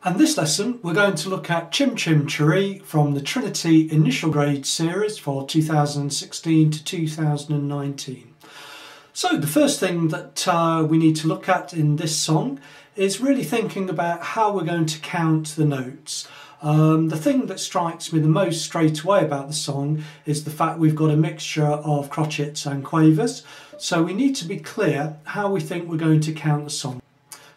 And this lesson we're going to look at Chim Chim Cheree from the Trinity Initial Grade series for 2016 to 2019. So the first thing that we need to look at in this song is really thinking about how we're going to count the notes. The thing that strikes me the most straight away about the song is the fact we've got a mixture of crotchets and quavers, so we need to be clear how we think we're going to count the song.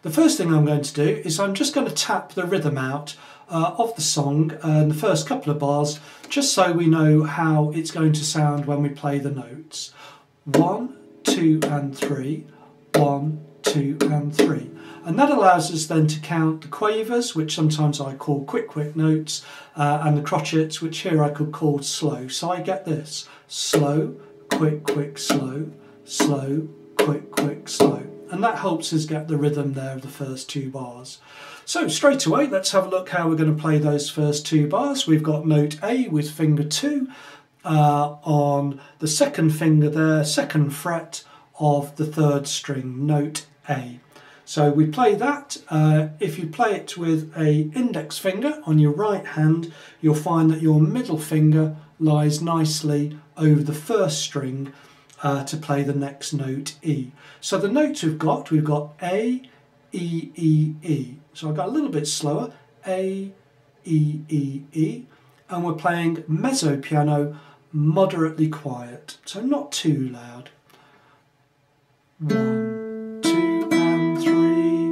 The first thing I'm going to do is I'm just going to tap the rhythm out of the song in the first couple of bars, just so we know how it's going to sound when we play the notes. 1, 2 and 3, 1, 2 and 3. And that allows us then to count the quavers, which sometimes I call quick notes, and the crotchets, which here I could call slow. So I get this: slow, quick, slow, slow, quick, slow. And that helps us get the rhythm there of the first two bars. So straight away, let's have a look how we're going to play those first two bars. We've got note A with finger 2 on the second finger there, second fret of the third string, note A. So we play that. If you play it with an index finger on your right hand, you'll find that your middle finger lies nicely over the first string to play the next note E. So the notes we've got A, E, E, E. So I've got a little bit slower, A, E, E, E. And we're playing mezzo piano, moderately quiet, so not too loud. 1, 2 and 3,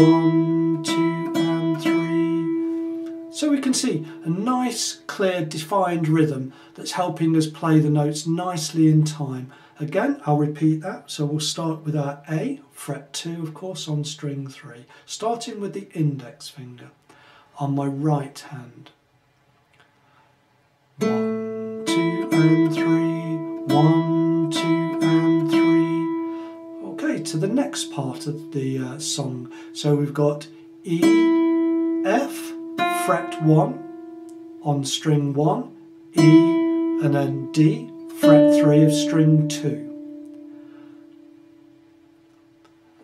1, 2 and 3. So we can see a nice, clear, defined rhythm that's helping us play the notes nicely in time. Again, I'll repeat that. So we'll start with our A, fret 2 of course on string 3, starting with the index finger on my right hand. 1, 2 and 3, 1, 2 and 3. Okay, to the next part of the song. So we've got E, F, fret 1 on string 1, E, and then D, fret 3 of string 2.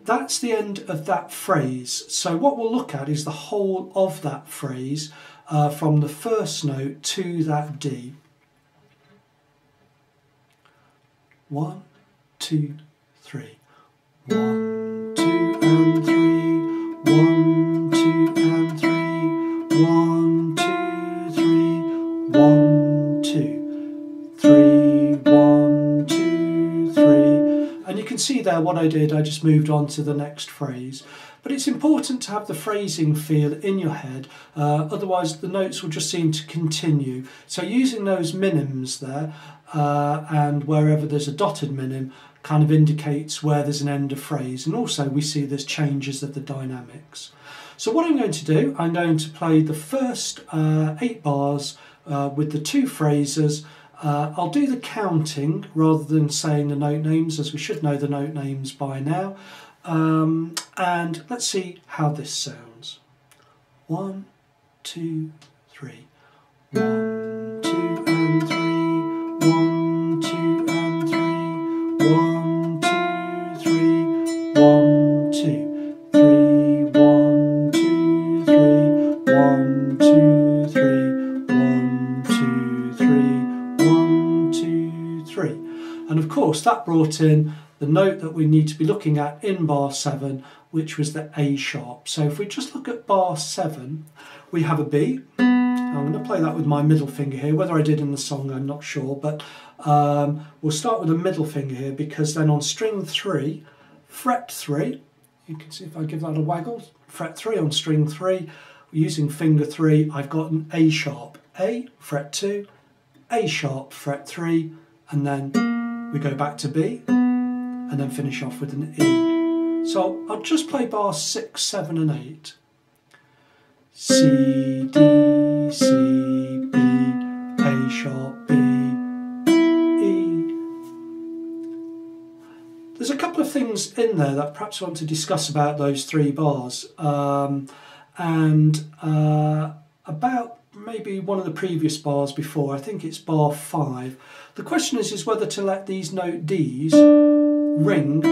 That's the end of that phrase. So what we'll look at is the whole of that phrase from the first note to that D. 1, 2, 3. 1, 2 and 3. 1, 2 and 3. 1, 2, 3. 1, 2, 3. 1, 2, 3. And you can see there what I did, I just moved on to the next phrase. But it's important to have the phrasing feel in your head, otherwise the notes will just seem to continue. So using those minims there, and wherever there's a dotted minim, kind of indicates where there's an end of phrase. And also we see there's changes of the dynamics. So what I'm going to do, I'm going to play the first 8 bars with the 2 phrases. I'll do the counting rather than saying the note names, as we should know the note names by now. And let's see how this sounds. 1, 2, 3. 1, 2 and 3. 1, 2 and 3. 1, 2, 3. 1, 2, 3. 1, 2, 3. 1, 2, 3. 1, 2, 3. 1, 2, 3. And of course that brought in the note that we need to be looking at in bar 7, which was the A sharp. So if we just look at bar 7, we have a B. I'm going to play that with my middle finger here. Whether I did in the song, I'm not sure, but we'll start with the middle finger here, because then on string 3, fret 3, you can see if I give that a waggle, fret 3 on string 3, using finger 3, I've got an A sharp. A, fret 2, A sharp, fret 3, and then we go back to B, and then finish off with an E. So I'll just play bars 6, 7 and 8. C, D, C, B, A sharp, B, E. There's a couple of things in there that perhaps I want to discuss about those 3 bars, and about maybe one of the previous bars before. I think it's bar 5. The question is whether to let these note Ds ring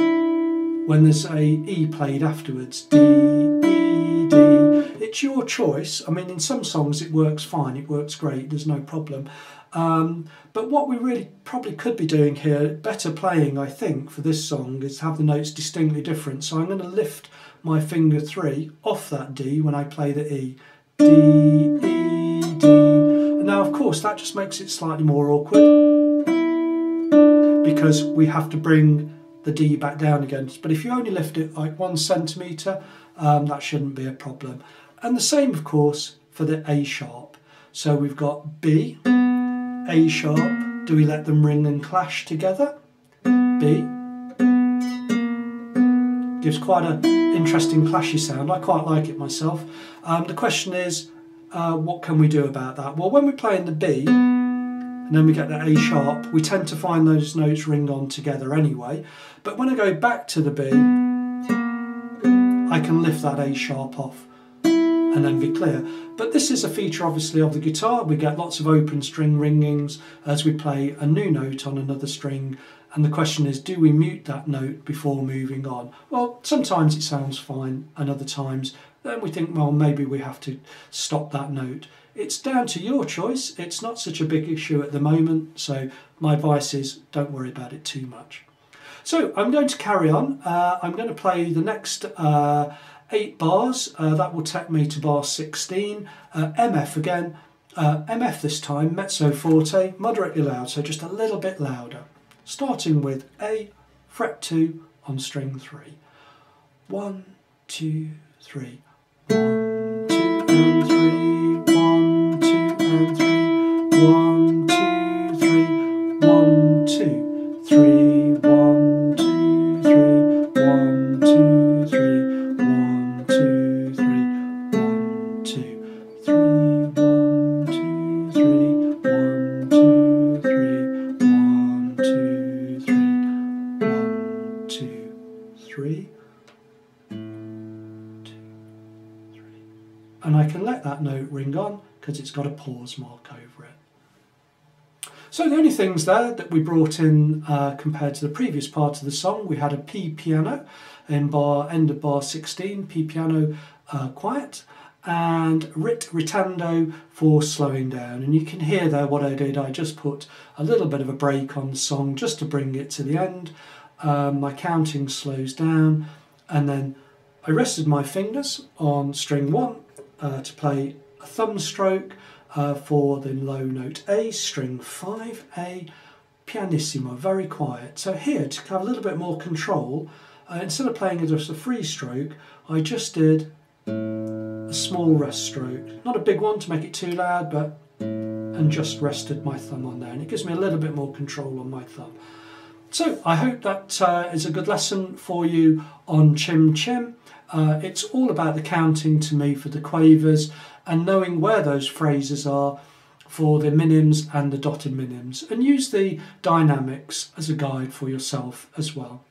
when there's a E played afterwards. D, E, D. it's your choice. I mean, in some songs it works fine, it works great, there's no problem. But what we really probably could be doing here, better playing I think for this song, is have the notes distinctly different. So I'm going to lift my finger 3 off that D when I play the E. D, E, D. And now of course that just makes it slightly more awkward because we have to bring the D back down again. But if you only lift it like 1 centimetre, that shouldn't be a problem. And the same of course for the A sharp. So we've got B, A sharp, do we let them ring and clash together? B. Gives quite an interesting clashy sound, I quite like it myself. The question is, what can we do about that? Well, when we play in the B, and then we get the A sharp, we tend to find those notes ring on together anyway. But when I go back to the B, I can lift that A sharp off and then be clear. But this is a feature obviously of the guitar. We get lots of open string ringings as we play a new note on another string, and the question is, do we mute that note before moving on? Well, sometimes it sounds fine, and other times then we think, well, maybe we have to stop that note. It's down to your choice. It's not such a big issue at the moment, so my advice is don't worry about it too much. So I'm going to carry on. I'm going to play the next 8 bars. That will take me to bar 16. MF again. MF this time, mezzo forte, moderately loud, so just a little bit louder. Starting with A, fret 2 on string 3. 1, 2, 3. 1, 2 and 3. 1, 2 and 3. 1, 2, 3. 1, 2, 3. 1, 2, 3. 1, 2, 3. 1, 2, 3. 1, 2, 3. 1, 2, 3. 1, 2, 3. 1, 2, 3. 1, 2, 3. And I can let that note ring on because it's got a pause mark over it. So the only things there that we brought in compared to the previous part of the song, we had a P piano in end of bar 16, P piano quiet, and ritando for slowing down. And you can hear there what I did, I just put a little bit of a break on the song just to bring it to the end. My counting slows down, and then I rested my fingers on string 1 to play a thumb stroke for the low note A, string 5, A, pianissimo, very quiet. So here, to have a little bit more control, instead of playing just a free stroke, I just did a small rest stroke. Not a big one to make it too loud, but and just rested my thumb on there. And it gives me a little bit more control on my thumb. So I hope that is a good lesson for you on Chim Chim. It's all about the counting to me for the quavers and knowing where those phrases are for the minims and the dotted minims, and use the dynamics as a guide for yourself as well.